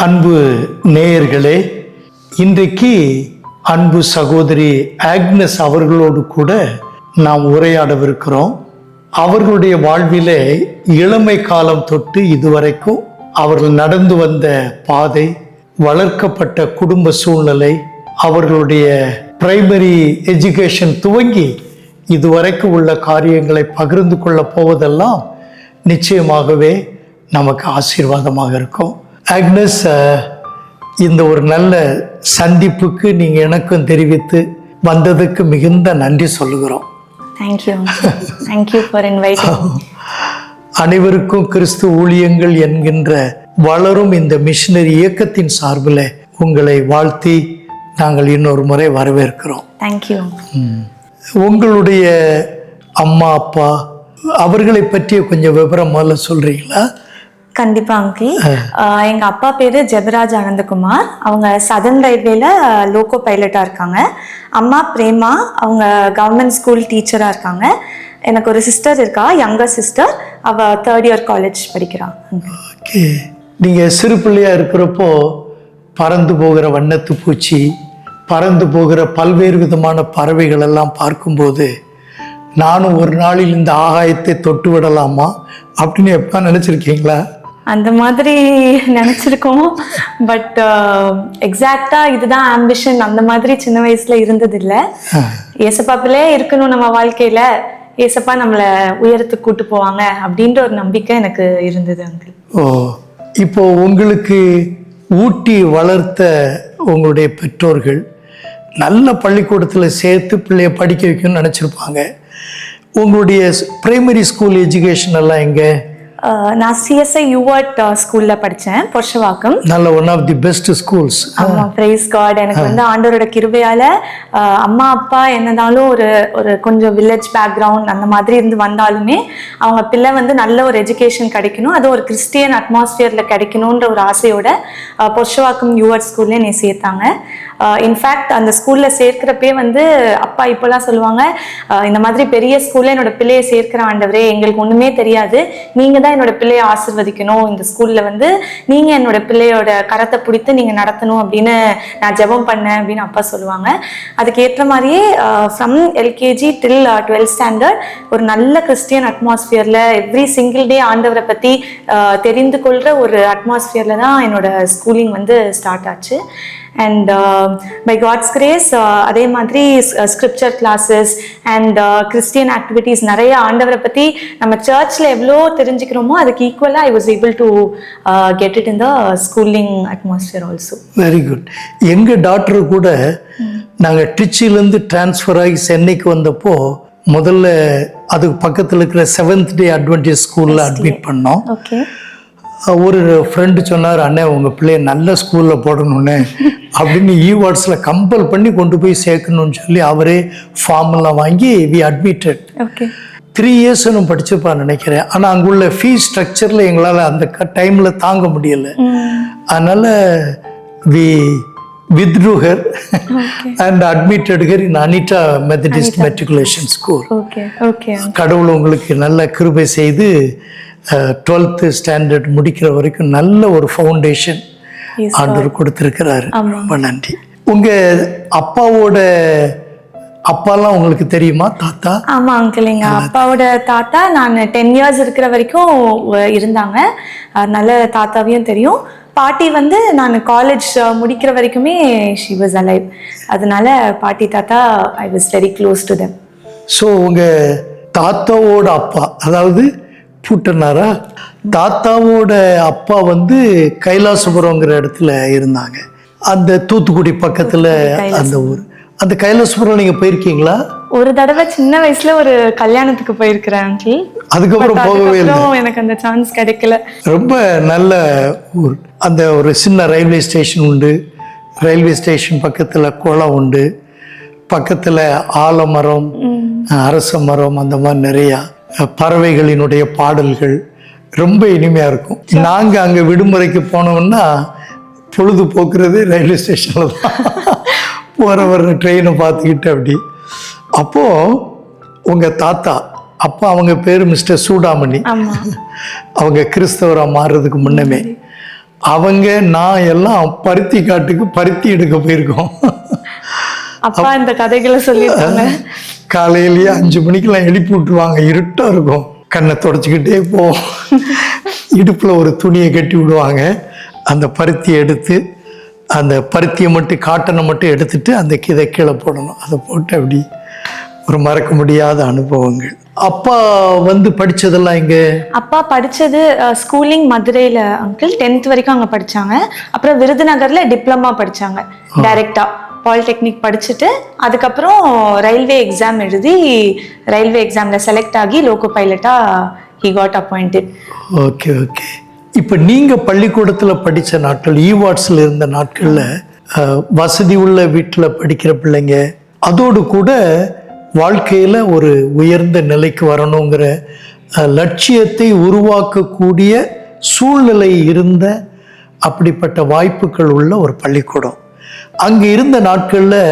அன்பு நேயர்களே, இன்றைக்கு அன்பு சகோதரி ஆக்னஸ் அவர்களோடு கூட நாம் உரையாடவிருக்கிறோம். அவர்களுடைய வாழ்விலே இளமை காலம் தொட்டு இதுவரைக்கும் அவர்கள் நடந்து வந்த பாதை, வளர்க்கப்பட்ட குடும்ப சூழ்நிலை, அவர்களுடைய பிரைமரி எஜுகேஷன் துவங்கி இதுவரைக்கும் உள்ள காரியங்களை பகிர்ந்து கொள்ள போவதெல்லாம் நிச்சயமாகவே நமக்கு ஆசீர்வாதமாக இருக்கும். ஆக்னஸ், இந்த ஒரு நல்ல சந்திப்புக்கு நீங்கள் எனக்கும் தெரிவித்து வந்ததுக்கு மிகுந்த நன்றி சொல்லுகிறோம். Thank you for inviting. அனைவருக்கும் கிறிஸ்து ஊழியங்கள் என்கின்ற வளரும் இந்த மிஷனரி இயக்கத்தின் சார்பில் உங்களை வாழ்த்தி நாங்கள் இன்னொரு முறை வரவேற்கிறோம். தேங்க்யூ. உங்களுடைய அம்மா அப்பா அவர்களை பற்றிய கொஞ்சம் விவரம் முதல்ல சொல்றீங்களா? கண்டிப்பா அங்கிள். எங்க அப்பா பேரு ஜெபராஜ் ஆனந்தகுமார். அவங்க சதர்ன் ரயில்வேல லோகோ பைலட்டா இருக்காங்க. அம்மா பிரேமா, அவங்க கவர்மெண்ட் ஸ்கூல் டீச்சரா இருக்காங்க. எனக்கு ஒரு சிஸ்டர் இருக்கா, யங்கர் சிஸ்டர். அவ 3rd இயர் காலேஜ் படிக்கிறான். ஓகே. நீங்க சிறு பிள்ளையா இருக்கிறப்போ பறந்து போகிற வண்ணத்து பூச்சி, பறந்து போகிற பல்வேறு விதமான பறவைகள் எல்லாம் பார்க்கும்போது நானும் ஒரு நாளில் இந்த ஆகாயத்தை தொட்டு விடலாமா அப்படின்னு எப்ப நினைச்சிருக்கீங்களா? அந்த மாதிரி நினைச்சிருக்கோம். பட் எக்ஸாக்டா இதுதான் ஆம்பிஷன் அந்த மாதிரி சின்ன வயசுல இருந்தது இல்ல. ஏசப்பாப்பிலே இருக்கணும் நம்ம வாழ்க்கையில, ஏசப்பா நம்மளை உயரத்துக்கு கூட்டு போவாங்க அப்படின்ற ஒரு நம்பிக்கை எனக்கு இருந்தது அங்கிள். ஓ, இப்போ உங்களுக்கு ஊட்டி வளர்த்த உங்களுடைய பெற்றோர்கள் நல்ல பள்ளிக்கூடத்தில் சேர்த்து பிள்ளைய படிக்க வைக்கணும்னு நினச்சிருப்பாங்க. உங்களுடைய பிரைமரி ஸ்கூல் எஜுகேஷன் எல்லாம் எங்கே? நான் சிஎஸ்ஐ யூவர்ட் ஸ்கூல்ல படித்தேன், பொர்ஷவாக்கம். நல்ல one of the best schools. ஆமாம், பிரைஸ் காட். எனக்கு வந்து ஆண்டவரோட கிருபையால அம்மா அப்பா என்னதாலும் ஒரு கொஞ்சம் வில்லேஜ் பேக்ரவுண்ட் அந்த மாதிரி இருந்து வந்தாலுமே அவங்க பிள்ளை வந்து நல்ல ஒரு எஜுகேஷன் கிடைக்கணும், அது ஒரு கிறிஸ்டியன் அட்மாஸ்பியர்ல கிடைக்கணுன்ற ஒரு ஆசையோட பொர்ஷவாக்கம் யூவர்ட் ஸ்கூல்ல என்னை சேர்த்தாங்க. இன்ஃபேக்ட் அந்த ஸ்கூல்ல சேர்க்கிறப்பே வந்து அப்பா இப்போலாம் சொல்லுவாங்க, இந்த மாதிரி பெரிய ஸ்கூல்ல என்னோட பிள்ளையை சேர்க்கிற ஆண்டவரே, எங்களுக்கு ஒண்ணுமே தெரியாது, நீங்க தான் என்னோட பிள்ளையை ஆசீர்வதிக்கணும், இந்த ஸ்கூல்ல வந்து நீங்க என்னோட பிள்ளையோட கரத்தை பிடித்து நீங்க நடத்தணும் அப்படின்னு நான் ஜெபம் பண்ணேன் அப்படின்னு அப்பா சொல்லுவாங்க. அதுக்கு ஏற்ற மாதிரியே from LKG till 12th standard ஒரு நல்ல கிறிஸ்டியன் அட்மாஸ்பியர்ல எவ்ரி சிங்கிள் டே ஆண்டவரை பத்தி தெரிந்து கொள்ற ஒரு அட்மாஸ்பியர்ல தான் என்னோட ஸ்கூலிங் வந்து ஸ்டார்ட் ஆச்சு. அண்ட் பை காட்ஸ் கிரேஸ் அதே மாதிரி scripture classes and Christian activities நிறைய ஆண்டவரை பற்றி நம்ம சர்ச்சில் எவ்வளோ தெரிஞ்சுக்கிறோமோ அதுக்கு ஈக்குவலாக ஐ was able to get it in the schooling atmosphere also. Very good. எங்கள் டாக்டர் கூட நாங்கள் ட்ரிச்சிலேருந்து டிரான்ஸ்ஃபர் ஆகி சென்னைக்கு வந்தப்போ முதல்ல அதுக்கு பக்கத்தில் இருக்கிற 7th டே அட்வென்டிஸ்ட் ஸ்கூலில் அட்மிட் பண்ணோம். ஓகே. ஒரு ஃப்ரெண்டு சொன்னார், அண்ணே உங்கள் பிள்ளைய நல்ல ஸ்கூலில் போடணுன்னு அப்படின்னு வார்ட்ஸில் கம்பல் பண்ணி கொண்டு போய் சேர்க்கணும்னு சொல்லி அவரே ஃபார்மெல்லாம் வாங்கி வி அட்மிட்டட். 3 years நான் படிச்சிருப்பான்னு நினைக்கிறேன். ஆனால் அங்குள்ள ஃபீஸ் ஸ்ட்ரக்சரில் எங்களால் அந்த டைமில் தாங்க முடியலை. அதனால் we withdrew her and admitted her in Anita Methodist Matriculation School. கடவுள் உங்களுக்கு நல்ல கிருபை செய்து 12th ஸ்டாண்டர்ட் முடிக்கிற வரைக்கும் நல்ல ஒரு ஃபவுண்டேஷன் ஆண்டவர் கொடுத்திருக்கிறாரு. ரொம்ப நன்றி. உங்க அப்பாலாம் உங்களுக்கு தெரியுமா? தாத்தா? ஆமா அங்கிள், எங்க அப்பாவோட தாத்தா நான் 10 years இருக்கிற வரைக்கும் இருந்தாங்க, நல்ல தாத்தாவையும் தெரியும். பாட்டி வந்து நான் காலேஜ் முடிக்கிற வரைக்குமே she was alive. அதனால பாட்டி தாத்தா I was very close to them. So உங்க தாத்தாவோட அப்பா, அதாவது பூட்டனாரா, தாத்தாவோட அப்பா வந்து கைலாசபுரங்கிற இடத்துல இருந்தாங்க. அந்த தூத்துக்குடி பக்கத்துல அந்த ஊர். அந்த கைலாசபுரம் நீங்க போயிருக்கீங்களா? ஒரு தடவை சின்ன வயசுல ஒரு கல்யாணத்துக்கு போயிருக்கிறேன் அங்கிள். அதுக்கப்புறம் போகவே இல்லை, எனக்கு அந்த சான்ஸ் கிடைக்கல. ரொம்ப நல்ல ஊர். அந்த ஒரு சின்ன ரயில்வே ஸ்டேஷன் உண்டு, ரயில்வே ஸ்டேஷன் பக்கத்துல குளம் உண்டு, பக்கத்துல ஆலமரம், அரச மரம், அந்த மாதிரி நிறைய பறவைகளினுடைய பாடல்கள் ரொம்ப இனிமையா இருக்கும். நாங்க அங்க விடுமுறைக்கு போனோம்னா பொழுது போக்குறது ரயில்வே ஸ்டேஷன்ல தான். போற வர்ற ட்ரெயினை பார்த்துக்கிட்டு அப்படி. அப்போ உங்க தாத்தா அப்போ அவங்க பேர் மிஸ்டர் சூடாமணி, அவங்க கிறிஸ்தவராக மாறுறதுக்கு முன்னமே அவங்க நான் எல்லாம் பருத்தி காட்டுக்கு பருத்தி எடுக்க போயிருக்கோம். அப்பா இந்த கதைகளை சொல்லியிருக்காங்க. காலையிலேயே 5 மணிக்கெல்லாம் எழுப்பி விட்டுருவாங்க, இருட்டா இருக்கும். கண்ணை தொடச்சிக்கிட்டே போவோம். இடுப்புல ஒரு துணியை கட்டி விடுவாங்க. அந்த பருத்தியை எடுத்து அந்த பருத்தியை மட்டும் காட்டனை மட்டும் எடுத்துட்டு அந்த இதை கீழே போடணும். அதை போட்டு அப்படி ஒரு மறக்க முடியாத அனுபவங்கள். அப்பா படிச்சதெல்லாம் இங்க? அப்பா படிச்சது ஸ்கூலிங் மதுரையில அங்கிள், 10th வரைக்கும் அங்க படிச்சாங்க. அப்புறம் விருதுநகர்ல டிப்ளமா படிச்சாங்க டைரக்டா. பாலிடெக்னிக் படிச்சுட்டு அதுக்கப்புறம் ரயில்வே எக்ஸாம் எழுதி ரயில்வே எக்ஸாம்ல செலக்ட் ஆகி லோகோ பைலட்டா he got appointed. Okay okay. இப்போ நீங்க பள்ளிக்கூடத்தில் படித்த நாட்கள், ஈவாட்ஸில் இருந்த நாட்களில் வசதி உள்ள வீட்டில் படிக்கிற பிள்ளைங்க, அதோடு கூட வாழ்க்கையில் ஒரு உயர்ந்த நிலைக்கு வரணுங்கிற லட்சியத்தை உருவாக்கக்கூடிய சூழ்நிலை இருந்த அப்படிப்பட்ட வாய்ப்புகள் உள்ள ஒரு பள்ளிக்கூடம். அங்கே இருந்த நாட்களில்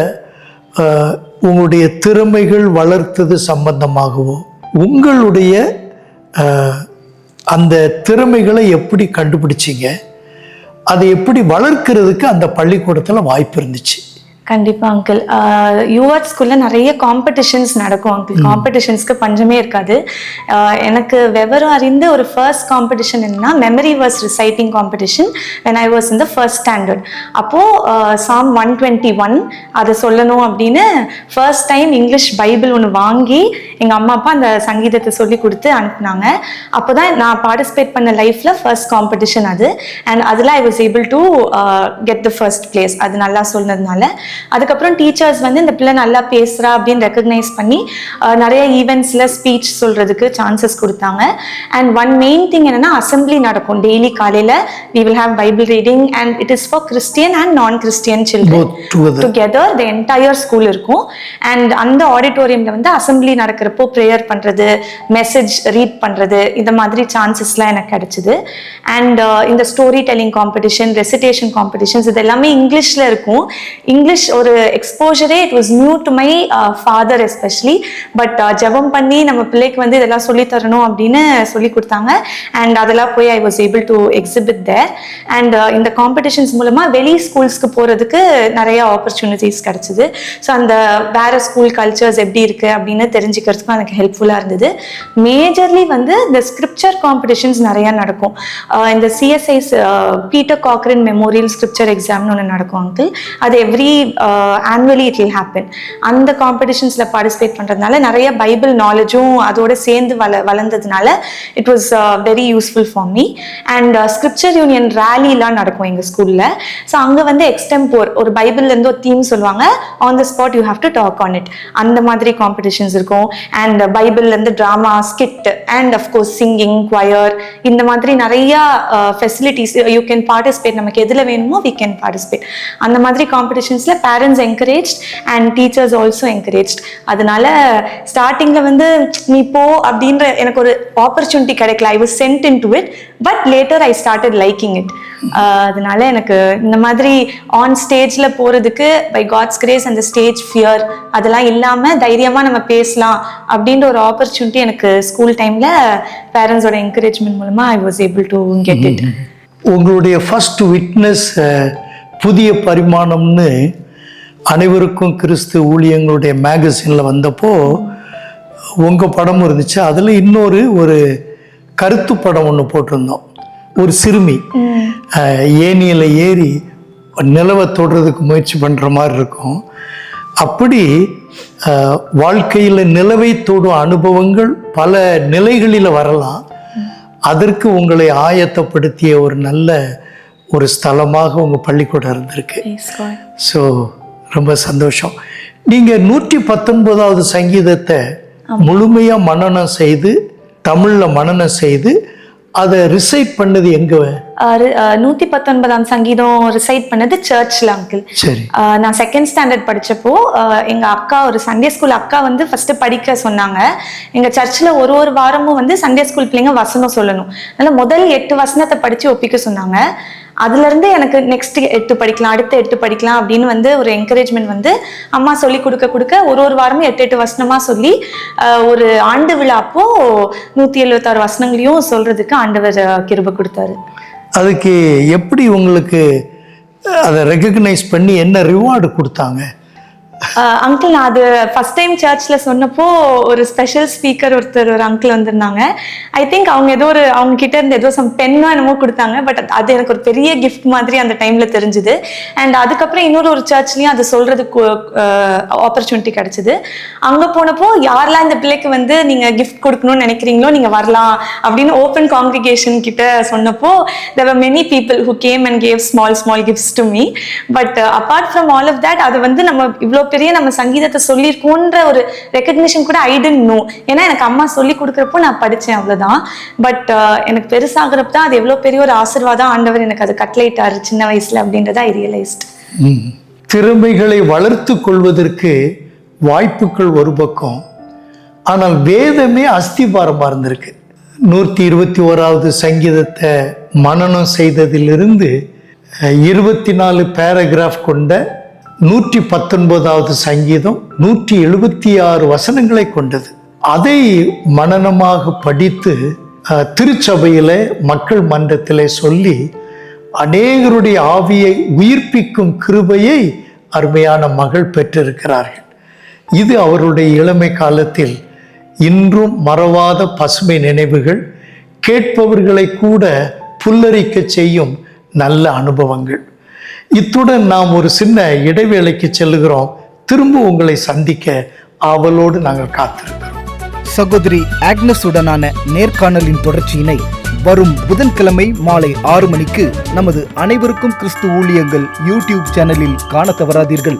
உங்களுடைய திறமைகள் வளர்த்தது சம்பந்தமாகவோ உங்களுடைய அந்த திறமைகளை எப்படி கண்டுபிடிச்சிங்க, அதை எப்படி வளர்க்கிறதுக்கு அந்த பள்ளிக்கூடத்தில் வாய்ப்பு இருந்துச்சு? கண்டிப்பா அங்கிள். யூஆர்ட் ஸ்கூல்ல நிறைய காம்படிஷன்ஸ் நடக்கும் அங்கிள். காம்படிஷன்ஸ்க்கு பஞ்சமே இருக்காது. எனக்கு விவரம் அறிந்து ஒரு ஃபர்ஸ்ட் காம்படிஷன் என்னன்னா memory verse reciting competition when I was in the first standard. அப்போ சாம் 121 அதை சொல்லணும் அப்படின்னு ஃபர்ஸ்ட் டைம் இங்கிலீஷ் பைபிள் ஒன்று வாங்கி எங்க அம்மா அப்பா அந்த சங்கீதத்தை சொல்லி கொடுத்து அனுப்புனாங்க. அப்போதான் நான் பார்ட்டிசிபேட் பண்ண லைஃப்ல ஃபர்ஸ்ட் காம்படிஷன் அது. அண்ட் அதில் I was able to get the first place. அது நல்லா சொன்னதுனால அதுக்கப்புறம் டீச்சர்ஸ் இந்த பிள்ளை நல்லா பேசுறா அப்படின்னு ரெக்கக்னைஸ் பண்ணி நிறைய ஈவெண்ட்ஸ்ல ஸ்பீச் சொல்றதுக்கு சான்சஸ் கொடுத்தாங்க. அண்ட் ஒன் மெயின் திங் என்னன்னா அசம்பிளி நடக்கும் டெய்லி காலையில. we will have Bible reading and it is for Christian and non-Christian children together. the entire school இருக்கும். அண்ட் அந்த ஆடிட்டோரியம்ல அசம்பிளி நடக்கிறப்போ ப்ரேயர் பண்றது, மெசேஜ் ரீட் பண்றது, இந்த மாதிரி சான்சஸ்லாம் எனக்கு கிடைச்சது. அண்ட் இந்த story telling competition, recitation competitions இது எல்லாமே இங்கிலீஷ்ல இருக்கும். இங்கிலீஷ் ஒரு எக்ஸ்போஜரே it was new to my father especially. But ஜெபம் பண்ணி நம்ம பிள்ளைக்கு இதெல்லாம் சொல்லி தரணும் அப்படின்னு சொல்லி கொடுத்தாங்க. அண்ட் அதெல்லாம் போய் I was able to exhibit there. And இந்த காம்படிஷன்ஸ் மூலமா வெளி ஸ்கூல்ஸ்க்கு போறதுக்கு நிறைய ஆப்பர்ச்சுனிட்டிஸ் கிடைச்சிது. ஸோ அந்த வேற ஸ்கூல் கல்ச்சர்ஸ் எப்படி இருக்கு அப்படின்னு தெரிஞ்சுக்கிறதுக்கும் எனக்கு ஹெல்ப்ஃபுல்லா இருந்தது. மேஜர்லி இந்த ஸ்கிரிப்சர் காம்படிஷன்ஸ் நிறைய நடக்கும். இந்த CSI's Peter Cochran memorial scripture எக்ஸாம்னு ஒன்று நடக்கும் அங்கிள். அது every annually it will happen. அந்த காம்படிஷன்ஸ்ல பார்ட்டிசிபேட் பண்றதுனால நிறைய பைபிள் நாலேஜும் அதோட சேர்ந்து வளர்ந்ததுனால it was very useful for me. And scripture union ரேலிலாம் நடக்கும் எங்க ஸ்கூல்ல. ஸோ அங்க எக்ஸ்டெம்போர் ஒரு பைபிள்ல இருந்து ஒரு தீம் சொல்லுவாங்க, on the spot you have to talk on it. அந்த மாதிரி காம்படிஷன்ஸ் இருக்கும். அண்ட் பைபிள்ல இருந்து drama, skit and of course singing, choir, இந்த மாதிரி நிறைய ஃபெசிலிட்டிஸ் யூ கேன் பார்ட்டிசிபேட். நமக்கு எதுல வேணுமோ வி கேன் பார்ட்டிசிபேட். அந்த மாதிரி காம்படிஷன்ஸ்ல parents encouraged and teachers also encouraged. அதனால ஸ்டார்டிங்ல நீ போ அப்படின்ற எனக்கு ஒரு ஆப்பர்ச்சுனிட்டி கிடைக்கல. I was sent into it, but later I started liking it. அதனால எனக்கு இந்த மாதிரி ஆன் ஸ்டேஜ்ல போறதுக்கு பை காட்ஸ் கிரேஸ் அந்த ஸ்டேஜ் ஃபியர் அதெல்லாம் இல்லாம தைரியமா நம்ம பேசலாம் அப்படின்ற ஒரு ஆப்பர்ச்சுனிட்டி எனக்கு ஸ்கூல் டைம்ல பேரண்ட்ஸோட என்கரேஜ்மெண்ட் மூலமா ஐ was able to get it. உங்களுடைய ஃபர்ஸ்ட் விட்னஸ் புதிய பரிமாணம்னு அனைவருக்கும் கிறிஸ்து ஊழியங்களுடைய மேகசினில் வந்தப்போ உங்கள் படமும் இருந்துச்சு. அதில் இன்னொரு கருத்து படம் ஒன்று போட்டிருந்தோம். ஒரு சிறுமி ஏணியில் ஏறி நிலவை தொடுறதுக்கு முயற்சி பண்ணுற மாதிரி இருக்கும். அப்படி வாழ்க்கையில் நிலவை தொடும் அனுபவங்கள் பல நிலைகளில் வரலாம். அதற்கு உங்களை ஆயத்தப்படுத்திய ஒரு நல்ல ஒரு ஸ்தலமாக உங்கள் பள்ளிக்கூடம் இருந்திருக்கு. ஸோ ரொம்ப சந்தோஷம். நீங்கள் 119வது சங்கீதத்தை முழுமையாக மனனம் செய்து தமிழில் மனனம் செய்து அதை ரிசைட் பண்ணது எங்க? 119ஆம் சங்கீதம் ரிசைட் பண்ணது சர்ச்ல அங்கிள். சரி. நான் செகண்ட் ஸ்டாண்டர்ட் படிச்சப்போ எங்க அக்கா, ஒரு சண்டே ஸ்கூல் அக்கா ஃபர்ஸ்ட் படிக்க சொன்னாங்க. எங்க சர்ச்ல ஒரு வாரமும் சண்டே ஸ்கூல் பிள்ளைங்க வசனம் சொல்லணும். அதனால முதல் 8 வசனத்தை படிச்சு ஒப்பிக்க சொன்னாங்க. அதுல இருந்து எனக்கு நெக்ஸ்ட் 8 படிக்கலாம், அடுத்த 8 படிக்கலாம் அப்படின்னு ஒரு என்கரேஜ்மெண்ட் அம்மா சொல்லி கொடுக்க ஒரு வாரமும் 8 வசனமா சொல்லி ஒரு ஆண்டு விழா அப்போ 176 வசனங்களையும் சொல்றதுக்கு ஆண்டவர் கிருபை கொடுத்தாரு. அதுக்கு எப்படி உங்களுக்கு அதை ரெகக்னைஸ் பண்ணி என்ன ரிவார்டு கொடுத்தாங்க? அங்கிள், நான் அது ஃபர்ஸ்ட் டைம் சர்ச்சில் சொன்னப்போ ஒரு ஸ்பெஷல் ஸ்பீக்கர் ஒரு அங்கிள் வந்திருந்தாங்க. ஐ திங்க் அவங்க அவங்க கிட்ட இருந்து ஏதோ பென்னோ என்னமோ கொடுத்தாங்க. பட் அது எனக்கு ஒரு பெரிய கிஃப்ட் மாதிரி அந்த டைம்ல தெரிஞ்சுது. அண்ட் அதுக்கப்புறம் இன்னொரு சர்ச்லயும் அது சொல்றதுக்கு ஆப்பர்ச்சுனிட்டி கிடைச்சது. அங்க போனப்போ யாரெல்லாம் இந்த பிள்ளைக்கு நீங்க கிஃப்ட் கொடுக்கணும்னு நினைக்கிறீங்களோ நீங்க வரலாம் அப்படின்னு ஓப்பன் காங்கிரிகேஷன் கிட்ட சொன்னப்போ there were many people who came and gave small gifts to me. But apart from all of that, அது நம்ம இவ்வளோ பெரிய நம்ம சங்கீதத்தை சொல்லியிருக்கோன்ற ஒரு ரெக்கக்னிஷன் கூட ஐ டென்ட் நோ. ஏன்னா எனக்கு அம்மா சொல்லி கொடுக்குறப்போ நான் படித்தேன், அவ்வளோதான். பட் எனக்கு பெருசாகிறப்ப தான் அது எவ்வளோ பெரிய ஒரு ஆசீர்வாதம் ஆண்டவர் எனக்கு அது கட்லைட்டாரு சின்ன வயசுல அப்படின்றத ஐ ரியலைஸ்ட். திறமைகளை வளர்த்து கொள்வதற்கு வாய்ப்புகள் ஒரு பக்கம், ஆனால் வேதமே அஸ்திபாரமாக இருந்திருக்கு. 121வது சங்கீதத்தை மனனம் செய்ததிலிருந்து 24 பேராகிராஃப் கொண்ட 119வது சங்கீதம் 176 வசனங்களை கொண்டது. அதை மனனமாக படித்து திருச்சபையில மக்கள் மன்றத்திலே சொல்லி அநேகருடைய ஆவியை உயிர்ப்பிக்கும் கிருபையை அருமையான மகள் பெற்றிருக்கிறார்கள். இது அவருடைய இளமை காலத்தில் இன்றும் மறவாத பசுமை நினைவுகள், கேட்பவர்களை கூட புல்லரிக்க செய்யும் நல்ல அனுபவங்கள். இத்துடன் நாம் ஒரு சின்ன இடைவேளைக்கு செல்லுகிறோம். திரும்ப உங்களை சந்திக்க ஆவலோடு நாங்கள் காத்திருக்கிறோம். சகோதரி ஆக்னஸ் உடனான நேர்காணலின் தொடர்ச்சியினை வரும் புதன்கிழமை மாலை 6 மணிக்கு நமது அனைவருக்கும் கிறிஸ்து ஊழியங்கள் யூடியூப் சேனலில் காண தவறாதீர்கள்.